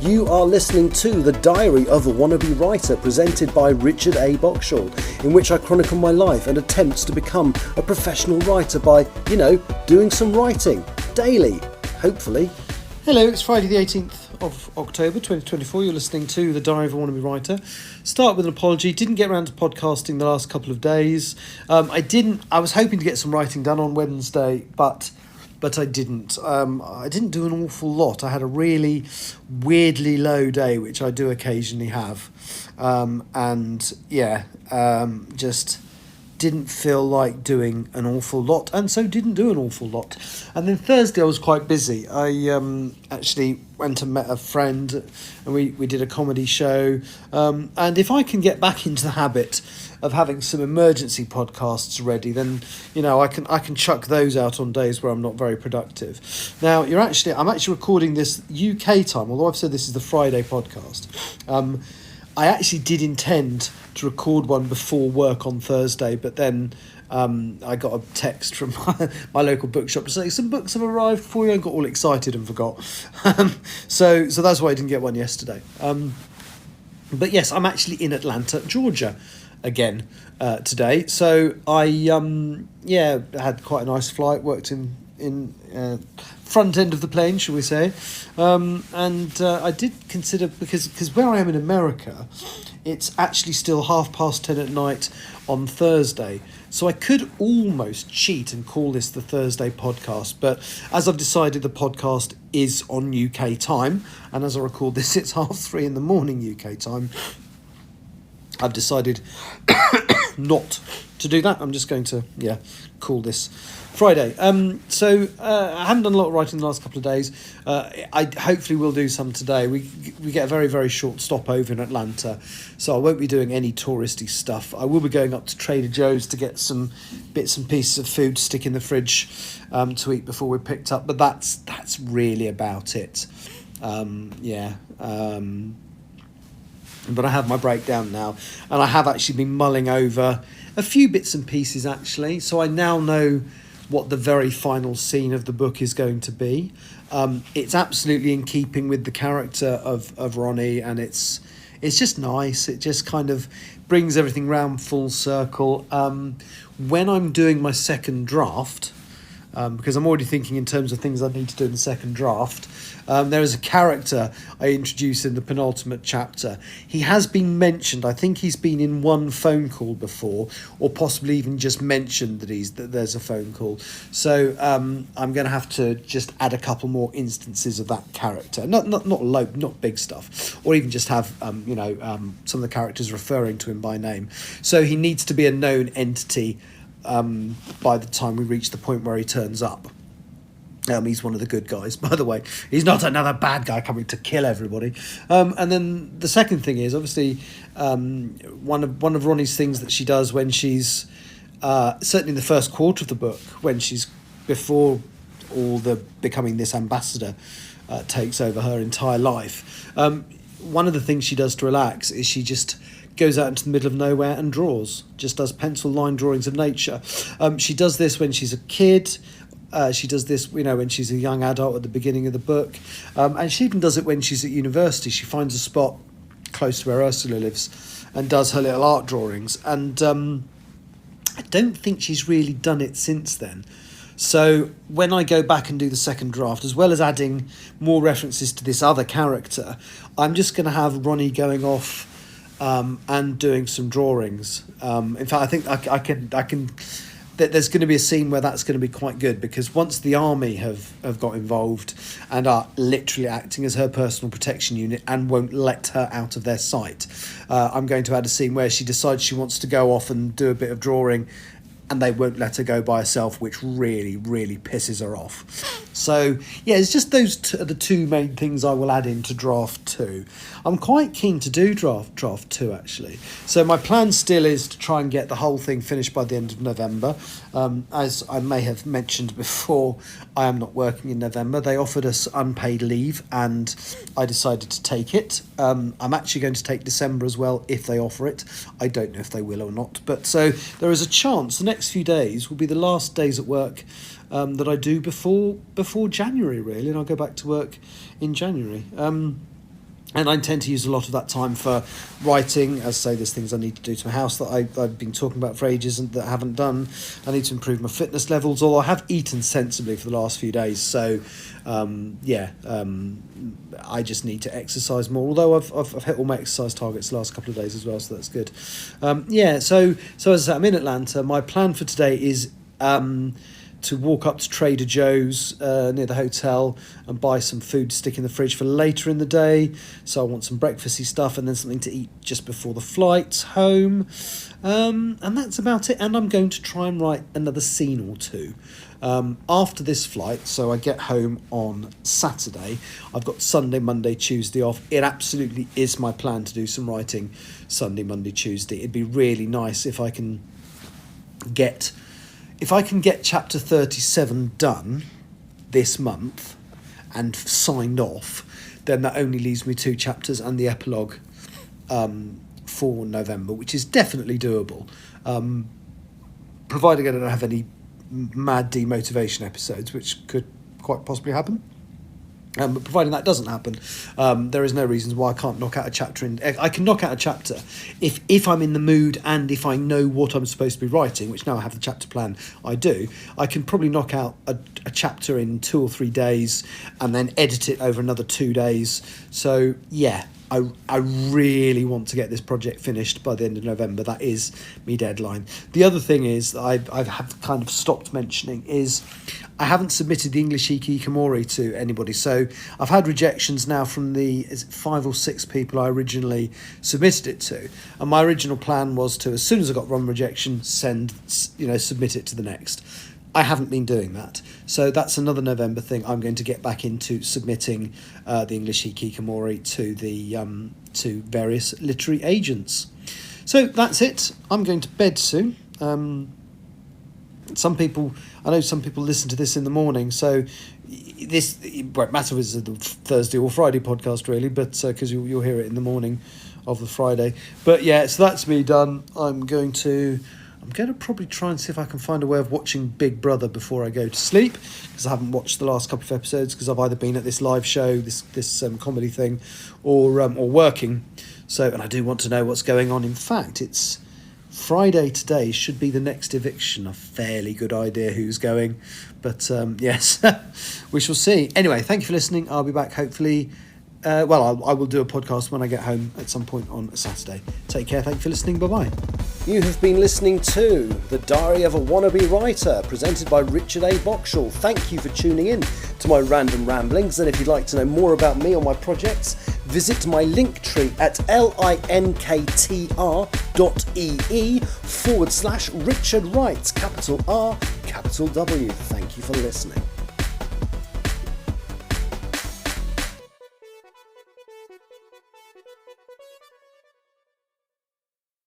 You are listening to The Diary of a Wannabe Writer, presented by Richard A. Boxshall, in which I chronicle my life and attempts to become a professional writer by, doing some writing daily, hopefully. Hello, it's Friday the 18th of October 2024. You're listening to The Diary of a Wannabe Writer. Start with an apology. Didn't get around to podcasting the last couple of days. I was hoping to get some writing done on Wednesday, but I didn't. I didn't do an awful lot. I had a really weirdly low day, which I do occasionally have. Just didn't feel like doing an awful lot, and so didn't do an awful lot. And then Thursday I was quite busy. I actually went and met a friend, and we did a comedy show. And if I can get back into the habit of having some emergency podcasts ready, then I can chuck those out on days where I'm not very productive. Now I'm actually recording this UK time, although I've said this is the Friday podcast. I actually did intend to record one before work on Thursday, but then I got a text from my local bookshop to say some books have arrived for you, and got all excited and forgot. So that's why I didn't get one yesterday. But yes, I'm actually in Atlanta, Georgia again today. So I had quite a nice flight, worked in front end of the plane, shall we say, and I did consider, because where I am in America, it's actually still 10:30 at night on Thursday, so I could almost cheat and call this the Thursday podcast, but as I've decided the podcast is on UK time, and as I record this it's 3:30 in the morning UK time, I've decided not to do that. I'm just going to call this Friday. So I haven't done a lot of writing the last couple of days. I hopefully will do some today. We get a very, very short stopover in Atlanta, so I won't be doing any touristy stuff. I will be going up to Trader Joe's to get some bits and pieces of food to stick in the fridge to eat before we're picked up, but that's really about it. But I have my breakdown now, and I have actually been mulling over a few bits and pieces actually, so I now know what the very final scene of the book is going to be. It's absolutely in keeping with the character of Ronnie, and it's just nice. It just kind of brings everything round full circle. When I'm doing my second draft, because I'm already thinking in terms of things I need to do in the second draft, there is a character I introduce in the penultimate chapter. He has been mentioned. I think he's been in one phone call before, or possibly even just mentioned that there's a phone call. So I'm going to have to just add a couple more instances of that character. Not big stuff, or even just have some of the characters referring to him by name. So he needs to be a known entity by the time we reach the point where he turns up. He's one of the good guys, by the way. He's not another bad guy coming to kill everybody. And then the second thing is, obviously, one of Ronnie's things that she does when she's certainly in the first quarter of the book, when she's before all the becoming this ambassador takes over her entire life. One of the things she does to relax is she just goes out into the middle of nowhere and just does pencil line drawings of nature. She does this when she's a kid. She does this, when she's a young adult at the beginning of the book. And she even does it when she's at university. She finds a spot close to where Ursula lives and does her little art drawings. And I don't think she's really done it since then. So when I go back and do the second draft, as well as adding more references to this other character, I'm just going to have Ronnie going off and doing some drawings. In fact, I think I can. There's going to be a scene where that's going to be quite good, because once the army have got involved and are literally acting as her personal protection unit and won't let her out of their sight, I'm going to add a scene where she decides she wants to go off and do a bit of drawing, and they won't let her go by herself, which really, really pisses her off. So, it's just those are the two main things I will add into draft 2. I'm quite keen to do draft 2, actually. So my plan still is to try and get the whole thing finished by the end of November. As I may have mentioned before, I am not working in November. They offered us unpaid leave, and I decided to take it. I'm actually going to take December as well, if they offer it. I don't know if they will or not. But so there is a chance the next few days will be the last days at work that I do before January, really, and I'll go back to work in January. And I intend to use a lot of that time for writing. As I say, there's things I need to do to my house that I've been talking about for ages and that I haven't done. I need to improve my fitness levels, although I have eaten sensibly for the last few days. So, I just need to exercise more. Although I've hit all my exercise targets the last couple of days as well, so that's good. So as I say, I'm in Atlanta. My plan for today is to walk up to Trader Joe's near the hotel and buy some food to stick in the fridge for later in the day. So I want some breakfasty stuff and then something to eat just before the flight home. And that's about it. And I'm going to try and write another scene or two. After this flight, so I get home on Saturday, I've got Sunday, Monday, Tuesday off. It absolutely is my plan to do some writing Sunday, Monday, Tuesday. It'd be really nice if I can get chapter 37 done this month and signed off, then that only leaves me 2 chapters and the epilogue for November, which is definitely doable, providing I don't have any mad demotivation episodes, which could quite possibly happen. But providing that doesn't happen, there is no reasons why I can't knock out a chapter. I can knock out a chapter if I'm in the mood and if I know what I'm supposed to be writing, which now I have the chapter plan, I do. I can probably knock out a chapter in 2 or 3 days and then edit it over another 2 days. So, yeah, I really want to get this project finished by the end of November. That is my deadline. The other thing is that I have kind of stopped mentioning is I haven't submitted the English Hikikomori to anybody. So I've had rejections now from the 5 or 6 people I originally submitted it to. And my original plan was to, as soon as I got one rejection, submit it to the next. I haven't been doing that. So that's another November thing. I'm going to get back into submitting the English Hikikomori to the to various literary agents. So that's it. I'm going to bed soon. I know some people listen to this in the morning, so this won't matter if it's a Thursday or Friday podcast really, but because you'll hear it in the morning of the Friday. But yeah, so that's me done. I'm going to probably try and see if I can find a way of watching Big Brother before I go to sleep, because I haven't watched the last couple of episodes because I've either been at this live show, this comedy thing, or working. So, and I do want to know what's going on. In fact, it's Friday today, should be the next eviction. A fairly good idea who's going, but yes, we shall see. Anyway, thank you for listening. I'll be back hopefully. I will do a podcast when I get home at some point on Saturday. Take care. Thank you for listening. Bye-bye. You have been listening to The Diary of a Wannabe Writer, presented by Richard A. Boxall. Thank you for tuning in to my random ramblings, and if you'd like to know more about me or my projects, visit my link tree at linktr.ee/Richard Writes, capital R, capital W. Thank you for listening.